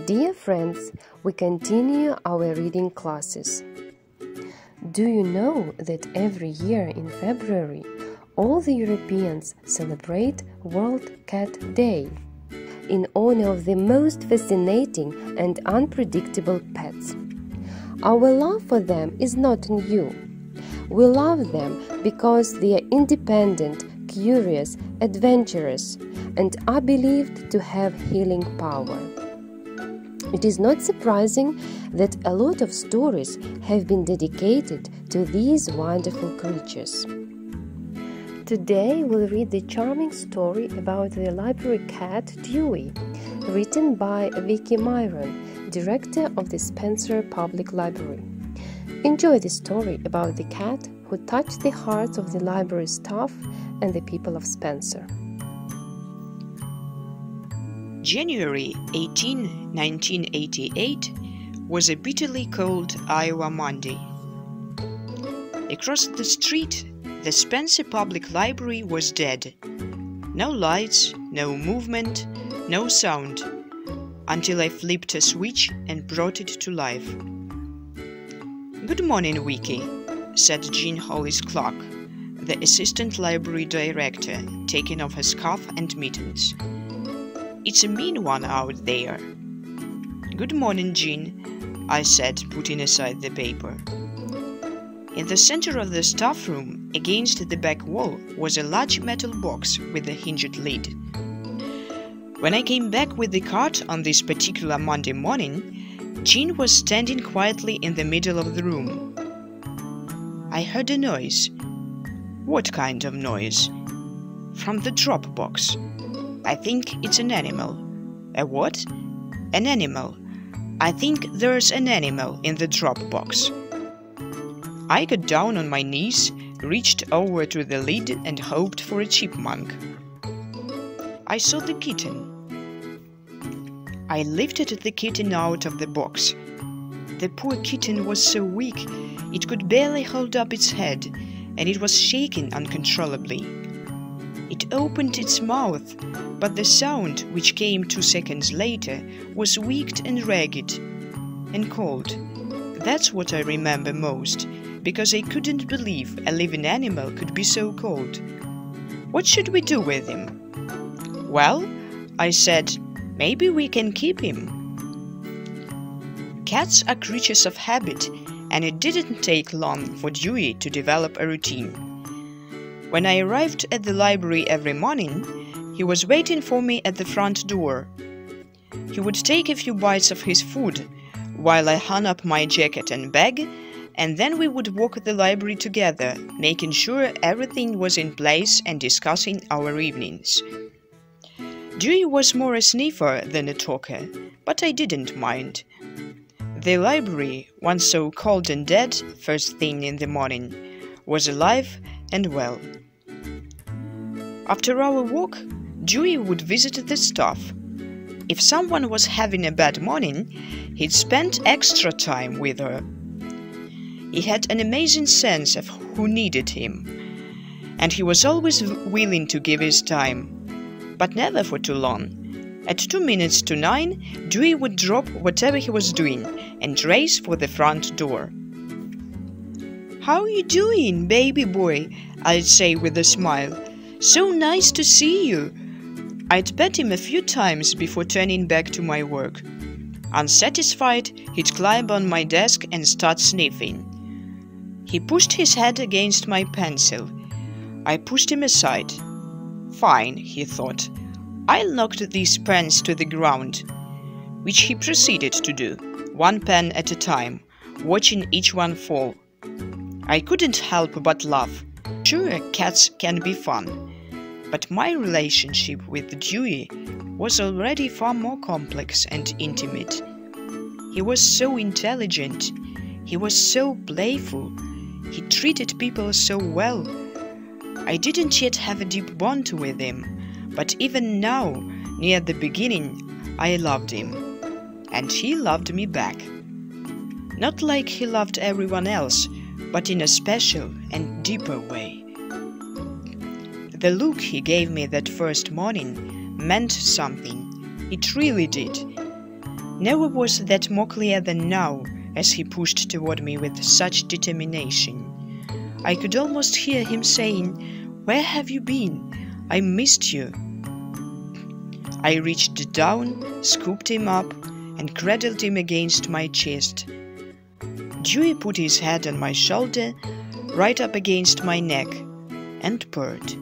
Dear friends, we continue our reading classes. Do you know that every year in February, all the Europeans celebrate World Cat Day in honor of the most fascinating and unpredictable pets? Our love for them is not new. We love them because they are independent, curious, adventurous, and are believed to have healing power. It is not surprising that a lot of stories have been dedicated to these wonderful creatures. Today we'll read the charming story about the library cat Dewey, written by Vicky Myron, director of the Spencer Public Library. Enjoy the story about the cat who touched the hearts of the library staff and the people of Spencer. January 18, 1988 was a bitterly cold Iowa Monday. Across the street, the Spencer Public Library was dead. No lights, no movement, no sound, until I flipped a switch and brought it to life. "Good morning, Vicky," said Jean Hollis Clark, the assistant library director, taking off her scarf and mittens. "It's a mean one out there." "Good morning, Jean," I said, putting aside the paper. In the center of the staff room, against the back wall, was a large metal box with a hinged lid. When I came back with the cart on this particular Monday morning, Jean was standing quietly in the middle of the room. I heard a noise. "What kind of noise?" "From the drop box. I think it's an animal." "A what?" "An animal. I think there's an animal in the drop box." I got down on my knees, reached over to the lid and hoped for a chipmunk. I saw the kitten. I lifted the kitten out of the box. The poor kitten was so weak, it could barely hold up its head, and it was shaking uncontrollably. It opened its mouth, but the sound, which came 2 seconds later, was weak and ragged and cold. That's what I remember most, because I couldn't believe a living animal could be so cold. "What should we do with him?" "Well," I said, "maybe we can keep him." Cats are creatures of habit, and it didn't take long for Dewey to develop a routine. When I arrived at the library every morning, he was waiting for me at the front door. He would take a few bites of his food while I hung up my jacket and bag, and then we would walk the library together, making sure everything was in place and discussing our evenings. Dewey was more a sniffer than a talker, but I didn't mind. The library, once so cold and dead first thing in the morning, was alive and well. After our walk, Dewey would visit the staff. If someone was having a bad morning, he'd spend extra time with her. He had an amazing sense of who needed him, and he was always willing to give his time, but never for too long. At 2 minutes to 9, Dewey would drop whatever he was doing and race for the front door. "How you doing, baby boy?" I'd say with a smile. "So nice to see you." I'd pet him a few times before turning back to my work. Unsatisfied, he'd climb on my desk and start sniffing. He pushed his head against my pencil. I pushed him aside. "Fine," he thought. "I'll knock these pens to the ground," which he proceeded to do, 1 pen at a time, watching each one fall. I couldn't help but laugh. Sure, cats can be fun, but my relationship with Dewey was already far more complex and intimate. He was so intelligent, he was so playful, he treated people so well. I didn't yet have a deep bond with him, but even now, near the beginning, I loved him, and he loved me back. Not like he loved everyone else, but in a special and deeper way. The look he gave me that first morning meant something. It really did. Never was that more clear than now, as he pushed toward me with such determination. I could almost hear him saying, "Where have you been? I missed you." I reached down, scooped him up, and cradled him against my chest. Dewey put his head on my shoulder, right up against my neck, and purred.